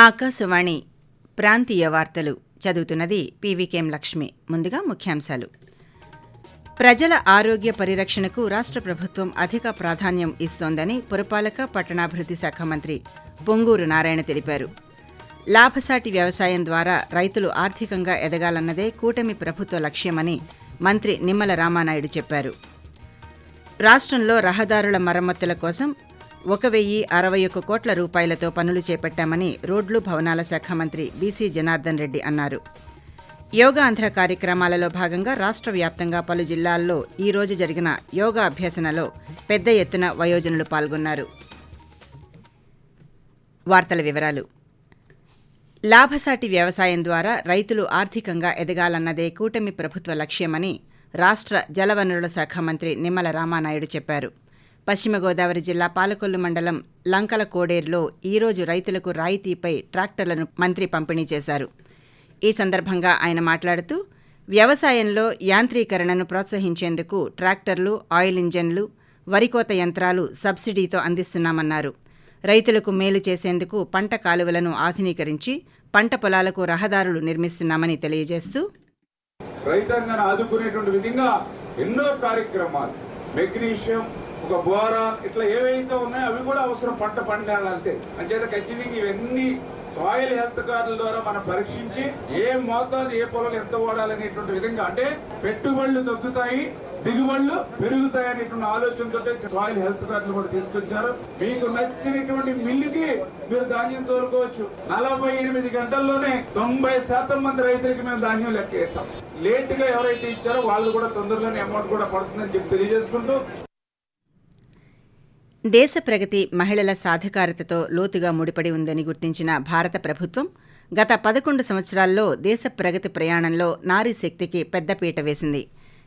ఆకాశవాణి ప్రాంతీయ వార్తలు చదువుతున్నది పీవీకేఎం లక్ష్మి. ముందుగా ముఖ్యాంశాలు. ప్రజల ఆరోగ్య పరిరక్షణకు రాష్ట్ర ప్రభుత్వం అధిక ప్రాధాన్యం ఇస్తోందని పురపాలక పట్టణాభివృద్ధి శాఖ మంత్రి పొంగూరు నారాయణ తెలిపారు. లాభసాటి వ్యవసాయం ద్వారా రైతులు ఆర్థికంగా ఎదగాలన్నదే కూటమి ప్రభుత్వ లక్ష్యమని మంత్రి నిమ్మల రామానాయుడు చెప్పారు. రాష్ట్రంలో రహదారుల మరమ్మతుల కోసం 1,061 కోట్ల రూపాయలతో పనులు చేపట్టామని రోడ్లు భవనాల శాఖ మంత్రి బీసీ జనార్దన్ రెడ్డి అన్నారు. యోగాంధ్ర కార్యక్రమాలలో భాగంగా రాష్ట్ర వ్యాప్తంగా పలు జిల్లాల్లో ఈ రోజు జరిగిన యోగా అభ్యసనలో పెద్ద ఎత్తున వయోజనులు పాల్గొన్నారు. వార్తల వివరాలు. లాభసాటి వ్యవసాయం ద్వారా రైతులు ఆర్థికంగా ఎదగాలన్నదే కూటమి ప్రభుత్వ లక్ష్యమని రాష్ట్ర జలవనరుల శాఖ మంత్రి నిమ్మల రామానాయుడు చెప్పారు. పశ్చిమ గోదావరి జిల్లా పాలకొల్లు మండలం లంకల కోడేరులో ఈరోజు రైతులకు రాయితీపై ట్రాక్టర్లను మంత్రి పంపిణీ చేశారు. ఈ సందర్భంగా ఆయన మాట్లాడుతూ వ్యవసాయంలో యాంత్రీకరణను ప్రోత్సహించేందుకు ట్రాక్టర్లు, ఆయిల్ ఇంజన్లు, వరికోత యంత్రాలు సబ్సిడీతో అందిస్తున్నామన్నారు. రైతులకు మేలు చేసేందుకు పంట కాలువలను ఆధునీకరించి పంట పొలాలకు రహదారులు నిర్మిస్తున్నామని తెలియజేస్తూ రైతాంగాన్ని ఆదుకునేటువంటి విధంగా ఎన్నో కార్యక్రమాలు, మెగ్నీషియం, ఒక బోరా, ఇట్లా ఏవైతే ఉన్నాయో అవి కూడా అవసరం పంట పండాలంతే. అంచేత ఖచ్చితంగా ఇవన్నీ సాయిల్ హెల్త్ కార్డుల ద్వారా మనం పరీక్షించి ఏ మోతాదు ఏ పొలాలు ఎంత వాడాలనేటువంటి విధంగా, అంటే పెట్టుబడులు తగ్గుతాయి, దిగుబడులు పెరుగుతాయి అనేటువంటి ఆలోచనతో సాయిల్ హెల్త్ కార్డులు కూడా తీసుకొచ్చారు. మీకు నచ్చినటువంటి మిల్లుకి మీరు ధాన్యం తోలుకోవచ్చు. 48 గంటల్లోనే 90% మంది రైతులకి మేము ధాన్యం లెక్కేస్తాం. లేట్ గా ఎవరైతే ఇచ్చారో వాళ్ళు కూడా తొందరలోనే అమౌంట్ కూడా పడుతుందని చెప్పి తెలియజేసుకుంటూ, దేశ ప్రగతి మహిళల సాధికారతతో లోతుగా ముడిపడి ఉందని గుర్తించిన భారత ప్రభుత్వం గత 11 సంవత్సరాల్లో దేశ ప్రగతి ప్రయాణంలో నారీ శక్తికి పెద్దపీట వేసింది.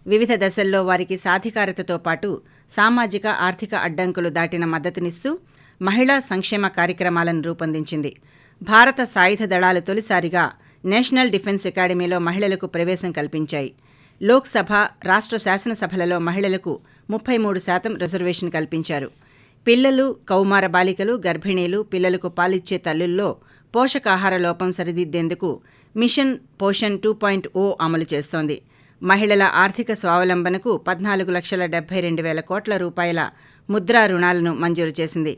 వివిధ దశల్లో వారికి సాధికారతతో పాటు సామాజిక ఆర్థిక అడ్డంకులు దాటిన మద్దతునిస్తూ మహిళా సంక్షేమ కార్యక్రమాలను రూపొందించింది. భారత సాయుధ దళాలు తొలిసారిగా నేషనల్ డిఫెన్స్ అకాడమీలో మహిళలకు ప్రవేశం కల్పించాయి. లోక్సభ, రాష్ట్ర శాసనసభలలో మహిళలకు 33% రిజర్వేషన్ కల్పించారు. పిల్లలు, కౌమార బాలికలు, గర్భిణీలు, పిల్లలకు పాలిచ్చే తల్లుల్లో పోషకాహార లోపం సరిదిద్దేందుకు మిషన్ పోషణ్ 2.0 అమలు చేస్తోంది. మహిళల ఆర్థిక స్వావలంబనకు 14,72,000 కోట్ల రూపాయల ముద్రా రుణాలను మంజూరు చేసింది.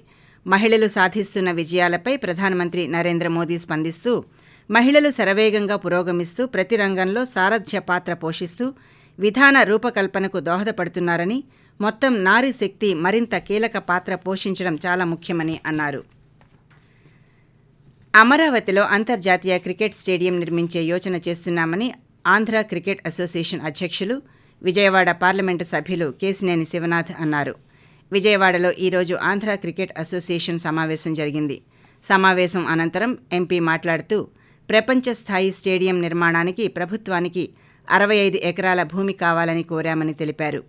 మహిళలు సాధిస్తున్న విజయాలపై ప్రధానమంత్రి నరేంద్ర మోదీ స్పందిస్తూ మహిళలు శరవేగంగా పురోగమిస్తూ ప్రతి రంగంలో సారథ్య పాత్ర పోషిస్తూ విధాన రూపకల్పనకు దోహదపడుతున్నారని, మొత్తం నారీ శక్తి మరింత కీలక పాత్ర పోషించడం చాలా ముఖ్యమని అన్నారు. అమరావతిలో అంతర్జాతీయ క్రికెట్ స్టేడియం నిర్మించే యోచన చేస్తున్నామని ఆంధ్ర క్రికెట్ అసోసియేషన్ అధ్యక్షులు, విజయవాడ పార్లమెంటు సభ్యులు కేశినేని శివనాథ్ అన్నారు. విజయవాడలో ఈరోజు ఆంధ్ర క్రికెట్ అసోసియేషన్ సమావేశం జరిగింది. సమావేశం అనంతరం ఎంపీ మాట్లాడుతూ ప్రపంచ స్థాయి స్టేడియం నిర్మాణానికి ప్రభుత్వానికి 65 ఎకరాల భూమి కావాలని కోరామని తెలిపారు.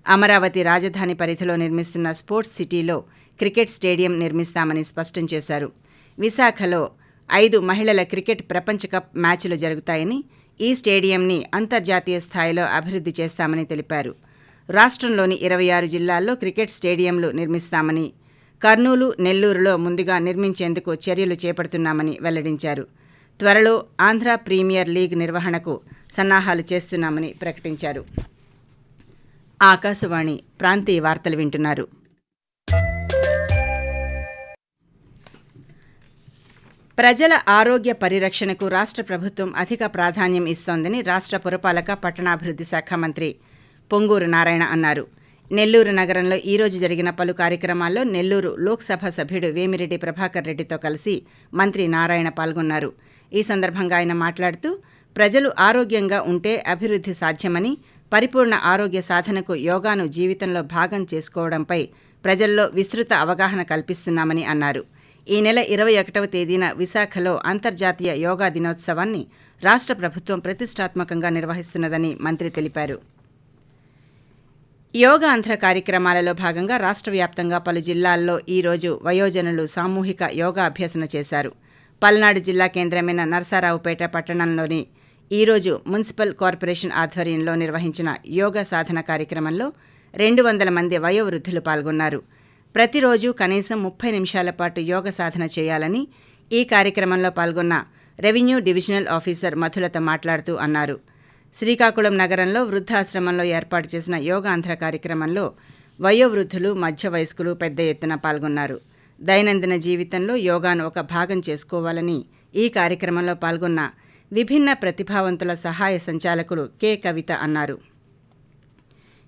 అమరావతి రాజధాని పరిధిలో నిర్మిస్తున్న స్పోర్ట్స్ సిటీలో క్రికెట్ స్టేడియం నిర్మిస్తామని స్పష్టం చేశారు. విశాఖలో 5 మహిళల క్రికెట్ ప్రపంచ కప్ మ్యాచ్లు జరుగుతాయని, ఈ స్టేడియంని అంతర్జాతీయ స్థాయిలో అభివృద్ధి చేస్తామని తెలిపారు. రాష్ట్రంలోని 26 జిల్లాల్లో క్రికెట్ స్టేడియంలు నిర్మిస్తామని, కర్నూలు, నెల్లూరులో ముందుగా నిర్మించేందుకు చర్యలు చేపడుతున్నామని వెల్లడించారు. త్వరలో ఆంధ్ర ప్రీమియర్ లీగ్ నిర్వహణకు సన్నాహాలు చేస్తున్నామని ప్రకటించారు. ఆకాశవాణి ప్రాంతీయ వార్తలు వింటున్నారు. ప్రజల ఆరోగ్య పరిరక్షణకు రాష్ట్ర ప్రభుత్వం అధిక ప్రాధాన్యం ఇస్తోందని రాష్ట్ర పురపాలక పట్టణాభివృద్ధి శాఖ మంత్రి పొంగూరు నారాయణ అన్నారు. నెల్లూరు నగరంలో ఈరోజు జరిగిన పలు కార్యక్రమాల్లో నెల్లూరు లోక్సభ సభ్యుడు వేమిరెడ్డి ప్రభాకర్ రెడ్డితో కలిసి మంత్రి నారాయణ పాల్గొన్నారు. ఈ సందర్భంగా ఆయన మాట్లాడుతూ ప్రజలు ఆరోగ్యంగా ఉంటే అభివృద్ధి సాధ్యమని, పరిపూర్ణ ఆరోగ్య సాధనకు యోగాను జీవితంలో భాగం చేసుకోవడంపై ప్రజల్లో విస్తృత అవగాహన కల్పిస్తున్నామని అన్నారు. ఈ నెల 21వ తేదీన విశాఖలో అంతర్జాతీయ యోగా దినోత్సవాన్ని రాష్ట్ర ప్రభుత్వం ప్రతిష్టాత్మకంగా నిర్వహిస్తున్నదని మంత్రి తెలిపారు. యోగాంధ్ర కార్యక్రమాలలో భాగంగా రాష్ట్ర వ్యాప్తంగా పలు జిల్లాల్లో ఈరోజు వయోజనులు సామూహిక యోగా అభ్యసన చేశారు. పల్నాడు జిల్లా కేంద్రమైన నరసరావుపేట పట్టణంలోని ఈరోజు మున్సిపల్ కార్పొరేషన్ ఆధ్వర్యంలో నిర్వహించిన యోగా సాధన కార్యక్రమంలో 200 మంది వయోవృద్ధులు పాల్గొన్నారు. ప్రతిరోజు కనీసం 30 నిమిషాల పాటు యోగ సాధన చేయాలని, ఈ కార్యక్రమంలో పాల్గొన్న రెవెన్యూ డివిజనల్ ఆఫీసర్ మధులత మాట్లాడుతూ అన్నారు. శ్రీకాకుళం నగరంలో వృద్ధాశ్రమంలో ఏర్పాటు చేసిన యోగాంధ్ర కార్యక్రమంలో వయోవృద్ధులు, మధ్య వయస్కులు పెద్ద ఎత్తున పాల్గొన్నారు. దైనందిన జీవితంలో యోగాను ఒక భాగం చేసుకోవాలని ఈ కార్యక్రమంలో పాల్గొన్న విభిన్న ప్రతిభావంతుల సహాయ సంచాలకులు కె కవిత అన్నారు.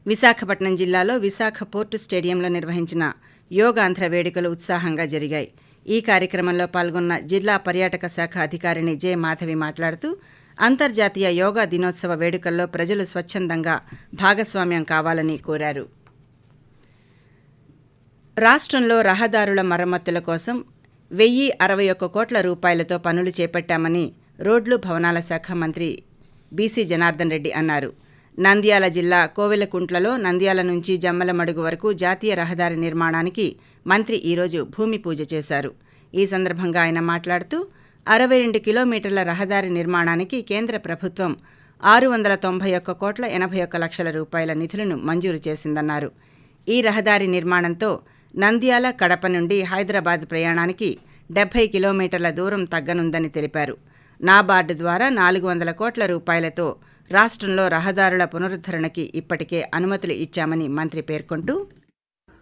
విశాఖపట్నం జిల్లాలో విశాఖ పోర్టు స్టేడియంలో నిర్వహించిన యోగాంధ్ర వేడుకలు ఉత్సాహంగా జరిగాయి. ఈ కార్యక్రమంలో పాల్గొన్న జిల్లా పర్యాటక శాఖ అధికారిణి జె మాధవి మాట్లాడుతూ అంతర్జాతీయ యోగా దినోత్సవ వేడుకల్లో ప్రజలు స్వచ్ఛందంగా భాగస్వామ్యం కావాలని కోరారు. రాష్ట్రంలో రహదారుల మరమ్మతుల కోసం 1,061 కోట్ల రూపాయలతో పనులు చేపట్టామని రోడ్లు భవనాల శాఖ మంత్రి బీసీ జనార్దన్ రెడ్డి అన్నారు. నంద్యాల జిల్లా కోవెలకుంట్లలో నంద్యాల నుంచి జమ్మలమడుగు వరకు జాతీయ రహదారి నిర్మాణానికి మంత్రి ఈరోజు భూమి పూజ చేశారు. ఈ సందర్భంగా ఆయన మాట్లాడుతూ 62 కిలోమీటర్ల రహదారి నిర్మాణానికి కేంద్ర ప్రభుత్వం 691 కోట్ల 81 లక్షల రూపాయల నిధులను మంజూరు చేసిందన్నారు. ఈ రహదారి నిర్మాణంతో నంద్యాల, కడప నుండి హైదరాబాద్ ప్రయాణానికి 70 కిలోమీటర్ల దూరం తగ్గనుందని తెలిపారు. నాబార్డు ద్వారా 400 కోట్ల రూపాయలతో రాష్ట్రంలో రహదారుల పునరుద్ధరణకి ఇప్పటికే అనుమతులు ఇచ్చామని మంత్రి పేర్కొంటూ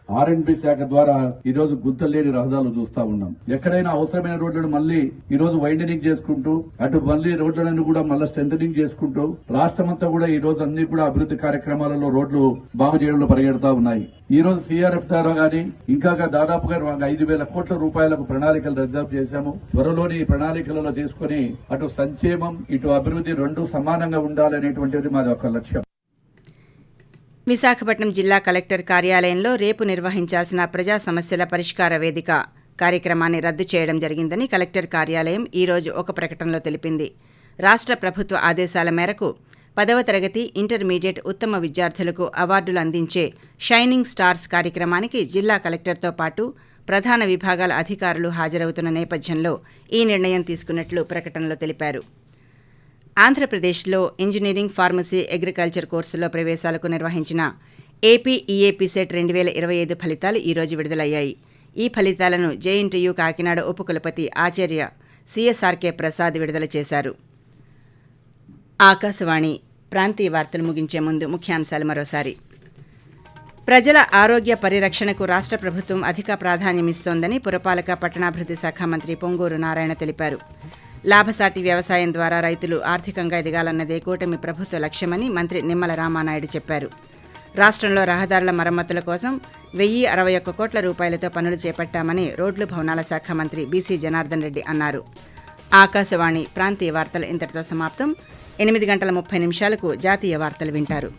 R&B శాఖ ద్వారా ఈ రోజు గుంతలేని రహదారులు చూస్తా ఉన్నాం. ఎక్కడైనా అవసరమైన రోడ్లను మళ్ళీ ఈ రోజు వైండనింగ్ చేసుకుంటూ అటు మళ్ళీ రోడ్లను కూడా మళ్ళీ స్ట్రెంథనింగ్ చేసుకుంటూ రాష్ట్రమంతా కూడా ఈ రోజు అన్ని కూడా అభివృద్ధి కార్యక్రమాలలో రోడ్లు బాగు చేయడంలో పరిగెడతా ఉన్నాయి. ఈ రోజు CRF ద్వారా గానీ ఇంకా దాదాపుగా 5,000 కోట్ల రూపాయలకు ప్రణాళికలు రిజర్వ్ చేశాము. త్వరలోని ఈ ప్రణాళికలలో చేసుకుని అటు సంక్షేమం ఇటు అభివృద్ధి రెండు సమానంగా ఉండాలనేటువంటిది మాది ఒక లక్ష్యం. విశాఖపట్నం జిల్లా కలెక్టర్ కార్యాలయంలో రేపు నిర్వహించాల్సిన ప్రజా సమస్యల పరిష్కార వేదిక కార్యక్రమాన్ని రద్దు చేయడం జరిగిందని కలెక్టర్ కార్యాలయం ఈరోజు ఒక ప్రకటనలో తెలిపింది. రాష్ట్ర ప్రభుత్వ ఆదేశాల మేరకు 10వ తరగతి ఇంటర్మీడియట్ ఉత్తమ విద్యార్థులకు అవార్డులు అందించే షైనింగ్ స్టార్స్ కార్యక్రమానికి జిల్లా కలెక్టర్తో పాటు ప్రధాన విభాగాల అధికారులు హాజరవుతున్న నేపథ్యంలో ఈ నిర్ణయం తీసుకున్నట్లు ప్రకటనలో తెలిపారు. ఆంధ్రప్రదేశ్లో ఇంజనీరింగ్, ఫార్మసీ, అగ్రికల్చర్ కోర్సుల్లో ప్రవేశాలకు నిర్వహించిన ఏపీ ఈఏపీ సెట్ 2025 ఫలితాలు ఈరోజు విడుదలయ్యాయి. ఈ ఫలితాలను జేఎన్టీయూ కాకినాడ ఉపకులపతి ఆచార్య సిఎస్ఆర్కే ప్రసాద్ విడుదల చేశారు. ఆకాశవాణి ప్రాంతీయ వార్తలు ముగించే ముందు ముఖ్యాంశాలు మరోసారి. ప్రజల ఆరోగ్య పరిరక్షణకు రాష్ట్ర ప్రభుత్వం అధిక ప్రాధాన్యమిస్తోందని పురపాలక పట్టణాభివృద్ధి శాఖ మంత్రి పొంగూరు నారాయణ తెలిపారు. లాభసాటి వ్యవసాయం ద్వారా రైతులు ఆర్థికంగా ఎదగాలన్నదే కూటమి ప్రభుత్వ లక్ష్యమని మంత్రి నిమ్మల రామానాయుడు చెప్పారు. రాష్ట్రంలో రహదారుల మరమ్మతుల కోసం 1,061 కోట్ల రూపాయలతో పనులు చేపట్టామని రోడ్లు భవనాల శాఖ మంత్రి బీసీ జనార్దన్ రెడ్డి అన్నారు. ఆకాశవాణి ప్రాంతీయ వార్తలు ఇంతటితో సమాప్తం. 8:30 జాతీయ వార్తలు వింటారు.